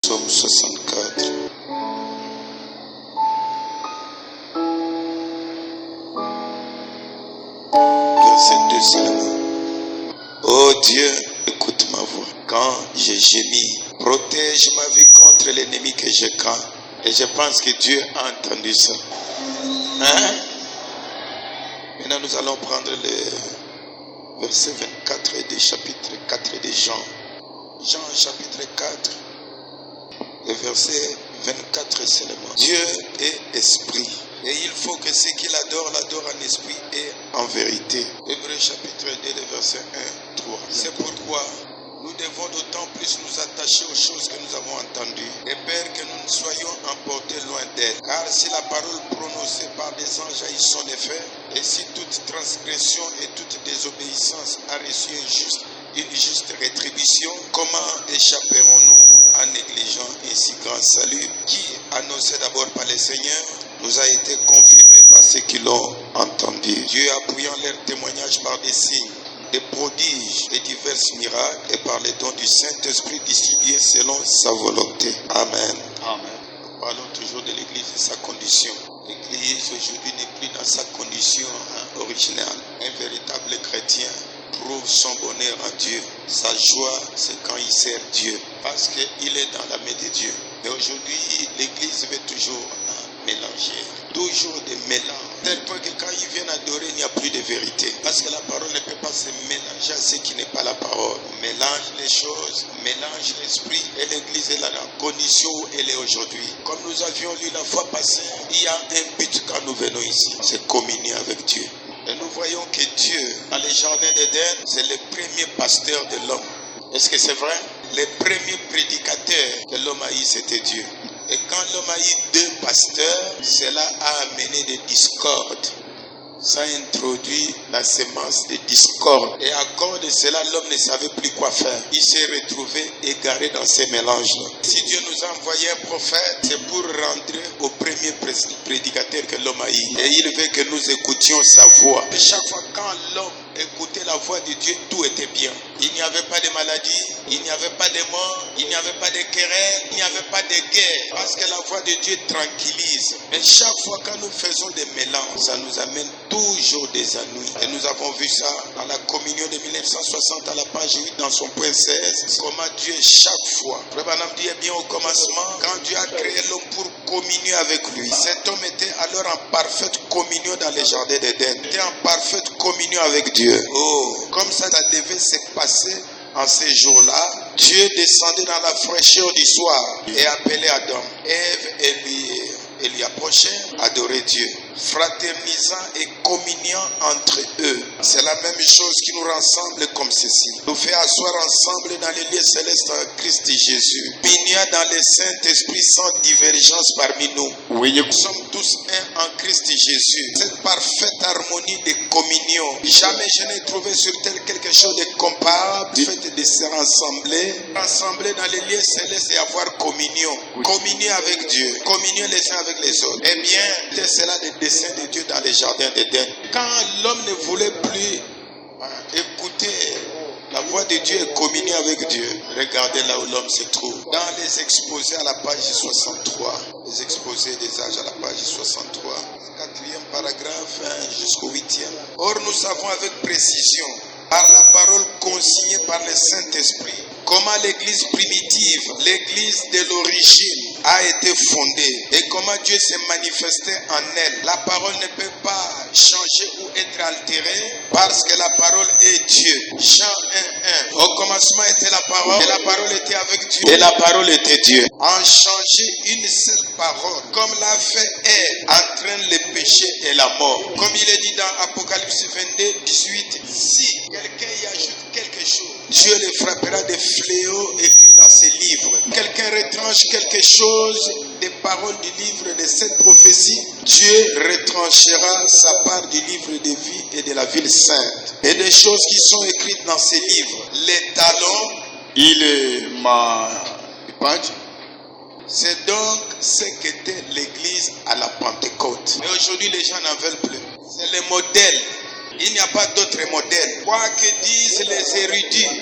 Psaume 64. Verset 2 seulement. Oh Dieu, écoute ma voix. Quand j'ai gémi, protège ma vie contre l'ennemi que je crains. Et je pense que Dieu a entendu ça. Hein? Maintenant, nous allons prendre le verset 24 du chapitre 4 de Jean. Jean chapitre 4, le verset 24 seulement. Dieu est esprit. Et il faut que ceux qui l'adorent en esprit et en vérité. Hébreux chapitre 2, le verset 1, 3. C'est pourquoi nous devons d'autant plus nous attacher aux choses que nous avons entendues et peur que nous ne soyons emportés loin d'elles. Car si la parole prononcée par des anges a eu son effet, et si toute transgression et toute désobéissance a reçu une juste rétribution, comment échapperons-nous en négligeant un si grand salut qui, annoncé d'abord par le Seigneur, nous a été confirmé par ceux qui l'ont entendu. Dieu appuyant leur témoignage par des signes, des prodiges et divers miracles et par les dons du Saint-Esprit distribués selon sa volonté. Amen. Amen. Nous parlons toujours de l'Église et sa condition. L'Église aujourd'hui n'est plus dans sa condition originale. Un véritable chrétien trouve son bonheur en Dieu. Sa joie, c'est quand il sert Dieu, parce qu'il est dans la main de Dieu. Mais aujourd'hui, l'Église veut toujours mélanger, toujours des mélanges, tel point que quand ils viennent adorer, il n'y a plus de vérité, parce que la parole ne peut pas se mélanger à ce qui n'est pas la parole. On mélange les choses, on mélange l'esprit, et l'Église est là dans la condition où elle est aujourd'hui. Comme nous avions lu la fois passée, il y a un but quand nous venons ici, c'est communier avec Dieu. Et nous voyons que Dieu, dans les jardins d'Éden, c'est le premier pasteur de l'homme. Est-ce que c'est vrai? Le premier prédicateur que l'homme a eu, c'était Dieu. Et quand l'homme a eu deux pasteurs, cela a amené des discordes. Ça introduit la sémence de discorde. Et à cause de cela, l'homme ne savait plus quoi faire. Il s'est retrouvé égaré dans ces mélanges-là. Si Dieu nous a envoyé un prophète, c'est pour rentrer au premier prédicateur que l'homme a eu. Et il veut que nous écoutions sa voix. Et chaque fois quand l'homme écoutait la voix de Dieu, tout était bien. Il n'y avait pas de maladie, il n'y avait pas de mort, il n'y avait pas de querelle, il n'y avait pas de guerre. Parce que la voix de Dieu tranquillise. Mais chaque fois quand nous faisons des mélanges, ça nous amène toujours des ennuis. Et nous avons vu ça dans la communion de 1960 à la page 8 dans son point 16. Comment Dieu chaque fois. Frère Branham dit bien au commencement, quand Dieu a créé l'homme pour communier avec lui, cet homme était alors en parfaite communion dans les jardins d'Éden. Il était en parfaite communion avec Dieu. Oh, comme ça devait se passer en ces jours-là. Dieu descendait dans la fraîcheur du soir et appelait Adam. Ève et lui approchait, adorer Dieu, fraternisant et communiant entre eux. C'est la même chose qui nous rassemble comme ceci. Nous fait asseoir ensemble dans les lieux célestes en Christ Jésus. Bénia dans le Saint-Esprit sans divergence parmi nous. Oui, nous sommes tous un en Christ Jésus. Cette parfaite harmonie de communion. Jamais je n'ai trouvé sur terre quelque chose de comparable. Le fait de se rassembler dans les lieux célestes et avoir communion. Communier avec Dieu. Communier les uns avec les autres. Eh bien, c'est là le dessein de Dieu dans les jardins d'Éden. Quand l'homme ne voulait plus écouter la voix de Dieu et communier avec Dieu, regardez là où l'homme se trouve. Dans les exposés à la page 63, les exposés des âges à la page 63, 4e paragraphe jusqu'au 8e. Or, nous savons avec précision, par la parole consignée par le Saint-Esprit, comment l'église primitive, l'église de l'origine, a été fondée et comment Dieu s'est manifesté en elle. La parole ne peut pas changer ou être altérée parce que la parole est Dieu. Jean 1:1. Au commencement était la parole et la parole était avec Dieu et la parole était Dieu. En changer une seule parole, comme l'a fait elle, entraîne le péché et la mort. Comme il est dit dans Apocalypse 22, 18, si quelqu'un y ajoute quelque chose, Dieu le frappera de fléaux écrits dans ses livres. Quelqu'un retranche quelque chose des paroles du livre de cette prophétie, Dieu retranchera sa part du livre de vie et de la ville sainte. Et des choses qui sont écrites dans ces livres. Les talons, c'est donc ce qu'était l'église à la Pentecôte. Mais aujourd'hui, les gens n'en veulent plus. C'est le modèle. Il n'y a pas d'autre modèle. Quoi que disent les érudits,